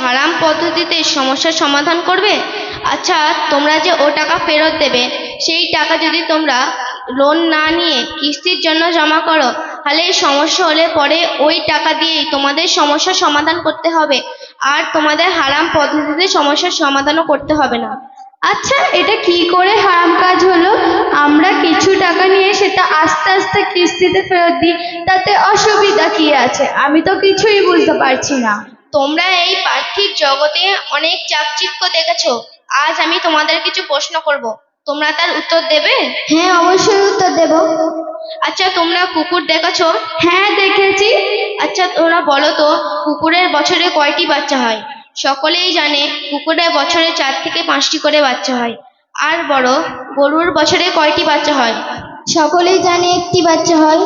হারাম পদ্ধতিতে সমস্যার সমাধান করবে? আচ্ছা, তোমরা যে ও টাকা ফেরত দেবে, সেই টাকা যদি তোমরা লোন না নিয়ে কিস্তির জন্য জমা করো, তাহলে এই সমস্যা হলে পরে ওই টাকা দিয়েই তোমাদের সমস্যার সমাধান করতে হবে, আর তোমাদের হারাম পদ্ধতিতে সমস্যার সমাধানও করতে হবে না। আচ্ছা, এটা কি করে হারাম কাজ হলো? আমরা কিছু টাকা নিয়ে সেটা আস্তে আস্তে কিস্তিতে ফেরত দিই, তাতে অসুবিধা কি আছে? আমি তো কিছুই বুঝতে পারছি না। তোমরা এই পার্থিব জগতে অনেক চাকচিক্য দেখেছো। আজ আমি তোমাদের কিছু প্রশ্ন করব, তোমরা তার উত্তর দেবে? হ্যাঁ, অবশ্যই উত্তর দেব। আচ্ছা, তোমরা কুকুর দেখেছো? হ্যাঁ, দেখেছি। আচ্ছা, তোমরা বলো তো, কুকুরের বছরে কয়টি বাচ্চা হয়? সকলেই জানে কুকুরের বছরে 4 থেকে 5টি করে বাচ্চা হয়। আর বড়, গরুর বছরে কয়টি বাচ্চা হয়? সকলেই জানে একটি বাচ্চা হয়।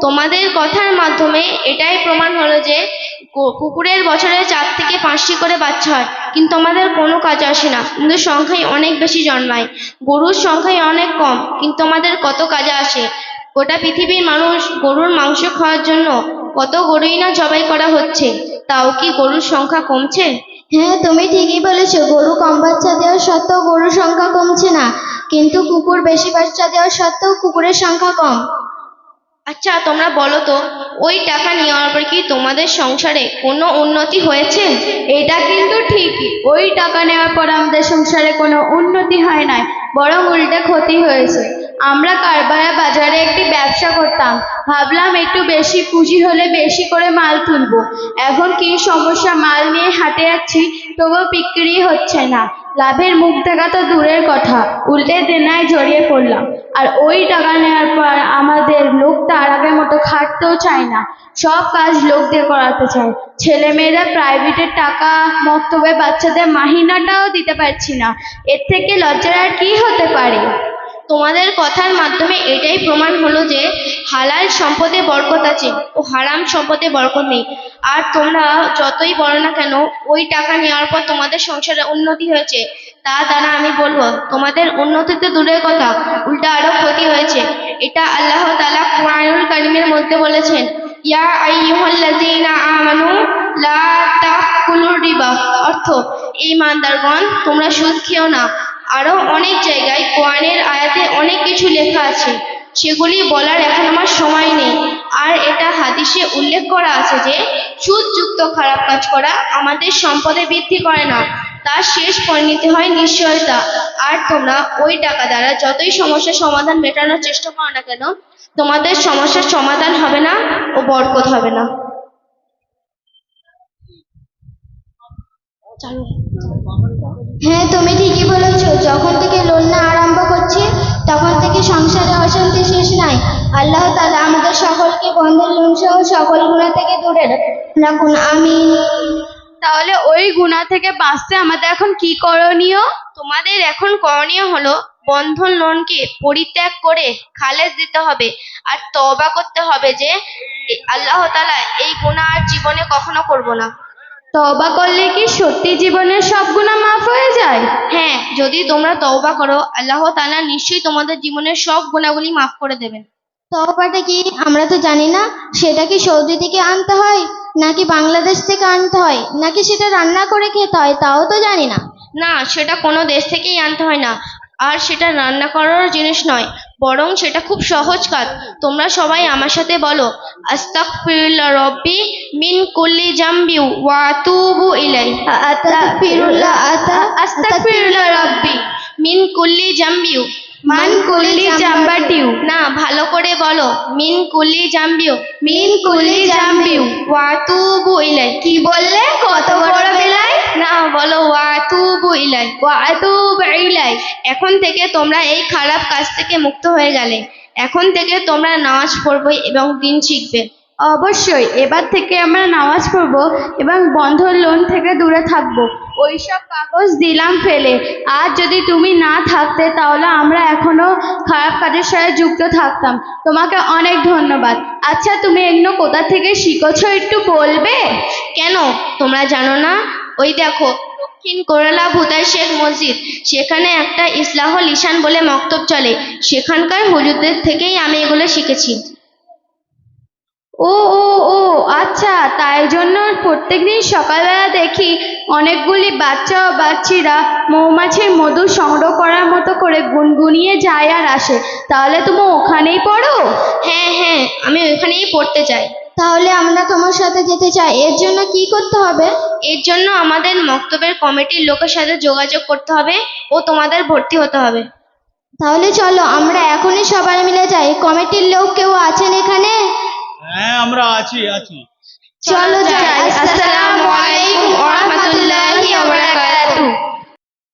তোমাদের কথার মাধ্যমে এটাই প্রমাণ হলো যে কুকুরের বছরে 4 থেকে 5টি করে বাচ্চা হয়, কিন্তু আমাদের কোনো কাজে আসে না, কিন্তু সংখ্যায় অনেক বেশি জন্মায়। গরুর সংখ্যায় অনেক কম, কিন্তু আমাদের কত কাজে আসে। গোটা পৃথিবীর মানুষ গরুর মাংস খাওয়ার জন্য কত গরুই না জবাই করা হচ্ছে, তাও কি গরুর সংখ্যা কমছে? হ্যাঁ, তুমি ঠিকই বলেছো। গরু কম বাচ্চা দেওয়ার সত্ত্বেও গরুর সংখ্যা কমছে না, কিন্তু কুকুর বেশি বাচ্চা দেওয়ার সত্ত্বেও কুকুরের সংখ্যা কম। আচ্ছা, তোমরা বলো তো, ওই টাকা নেওয়ার পর কি তোমাদের সংসারে কোনো উন্নতি হয়েছে? এটা কিন্তু ঠিকই, ওই টাকা নেওয়ার পর আমাদের সংসারে কোনো উন্নতি হয় নাই, বরং উল্টে ক্ষতি হয়েছে। আমরা কারবারা বাজারে একটি ব্যবসা করতাম, ভাবলাম একটু বেশি পুঁজি হলে বেশি করে মাল তুলবো। এখন কি সমস্যা, মাল নিয়ে হাটে যাচ্ছি, তবুও বিক্রি হচ্ছে না। লাভের মুখ দেখা তো দূরের কথা, উল্টে দেনায় জড়িয়ে পড়লাম। আর ওই টাকা নেওয়ার পর আমাদের লোকটা আর আগের মতো খাটতেও চায় না, সব কাজ লোক দিয়ে করাতে চায়। ছেলেমেয়েরা প্রাইভেটের টাকা, মক্তবে বাচ্চাদের মাহিনাটাও দিতে পারছি না। এর থেকে লজ্জার আর কি হতে পারে? তোমাদের কথার মাধ্যমে এটাই প্রমাণ হলো যে হালাল সম্পদে বরকত আছে ও হারাম সম্পদে বরকত নেই। আর তোমরা যতই বলো না কেন ওই টাকা নেওয়ার পর তোমাদের সংসারে উন্নতি হয়েছে, তা দ্বারা আমি বলবো তোমাদের উন্নতি তো দূরের কথা, উল্টা আরো ক্ষতি হয়েছে। এটা আল্লাহ তাআলা কুরআনুল কারীমের মধ্যে বলেছেন, ইয়া আইয়ুহাল্লাযীনা আমানু লা তাকুলুর রিবা, অর্থ ঈমানদারগণ তোমরা সুদ খেও না। আরো অনেক জায়গায় কোরআনের আয়াতে অনেক কিছু লেখা আছে, সেগুলি বলার এখন আমার সময় নেই। আর এটা হাদিসে উল্লেখ করা আছে যে সুদযুক্ত খারাপ কাজ করা আমাদের সম্পদে বৃদ্ধি করে না, তার শেষ পরিণতি হয় নিশ্চয়তা। আর তোমরা ওই টাকা দ্বারা যতই সমস্যার সমাধান মেটানোর চেষ্টা করো না কেন, তোমাদের সমস্যার সমাধান হবে না ও বরকত হবে না। হ্যাঁ, তুমি ঠিকই বলেছো। যখন থেকে লোন না আরম্ভ করছি, তখন থেকে সংসারে অশান্তি শেষ নাই। আল্লাহ তাআলা আমাদের সকলকে বন্ধের লোন সহ সকল গুনাহ থেকে দূরে রাখুন, আমিন। তাহলে ওই গুনাহ থেকে বাঁচতে আমাদের এখন কি করণীয়? তোমাদের এখন করণীয় হলো বন্ধন লোনকে পরিত্যাগ করে খালেস দিতে হবে, আর তওবা করতে হবে যে আল্লাহ তাআলা এই গুনাহ আর জীবনে কখনো করব না। তওবা করলে কি সত্যি জীবনের সব গুনাহ মাফ হয়ে যায়? হ্যাঁ, যদি তোমরা তওবা করো, আল্লাহ তাআলা নিশ্চয়ই তোমাদের জীবনের সব গুনাহগুলি মাফ করে দেবেন। তওবাটা কি আমরা তো জানি না। সেটা কি সৌদি থেকে আনতে হয়, নাকি বাংলাদেশ থেকে আনতে হয়, নাকি সেটা রান্না করে খেতে হয়, তাও তো জানি না। না, সেটা কোনো দেশ থেকেই আনতে হয় না, আর সেটা রান্না করার জিনিস নয়, বরং সেটা খুব সহজ কাজ। তোমরা সবাই আমার সাথে বলো, আস্তাগফিরুল্লাহ রব্বি মিন কুল্লি জামবি ওয়া আতুবু ইলাই। আস্তাগফিরুল্লাহ রাব্বি মিন কুল্লি জামবি মান কুল্লি জামবাটিউ। না, ভালো করে বলো, মিন কুল্লি জামবি মিন কুল্লি জামবিউ ওয়া আতুবু ইলাই। কি বললে? কত বড় বেলায়? না, বলো ওয়া আতুবু ইলাই। ওয়া আতুবু ইলাই। এখন থেকে তোমরা এই খারাপ কাজ থেকে মুক্ত হয়ে গেলে। এখন থেকে তোমরা নামাজ পড়বে এবং দিন শিখবে। অবশ্যই, এবার থেকে আমরা নামাজ পড়ব এবং বন্ধন লোন থেকে দূরে থাকব। ওইসব কাগজ দিলাম ফেলে। আজ যদি তুমি না থাকতে, তাহলে আমরা এখনো খারাপ কাজের সাথে যুক্ত থাকতাম। তোমাকে অনেক ধন্যবাদ। আচ্ছা, তুমি এগুলো কোথা থেকে শিখেছো একটু বলবে? কেন, তোমরা জানো না? ওই দেখো, দক্ষিণ কেরালা ভুতাই শেখ মসজিদ, সেখানে একটা ইসলাহ লিসান বলে মক্তব চলে, সেখানকার হুজুরদের থেকেই আমি এগুলো শিখেছি। ও ও ও আচ্ছা, তাই জন্য প্রত্যেকদিন সকালবেলা দেখি অনেকগুলি বাচ্চা ও বাচ্চিরা মৌমাছির মধু সংগ্রহ করার মতো করে গুনগুনিয়ে যায় আর আসে। তাহলে তুমি ওখানেই পড়ো? হ্যাঁ হ্যাঁ, আমি ওইখানেই পড়তে চাই। তাহলে আমরা তোমার সাথে যেতে চাই। এর জন্য কি করতে হবে? এর জন্য আমাদের মক্তবের কমিটির লোকের সাথে যোগাযোগ করতে হবে ও তোমাদের ভর্তি হতে হবে। তাহলে চলো আমরা এখনই সবাই মিলে যাই। কমিটির লোক কেউ আছেন এখানে? হ্যাঁ, আমরা আছি। চলো যাই।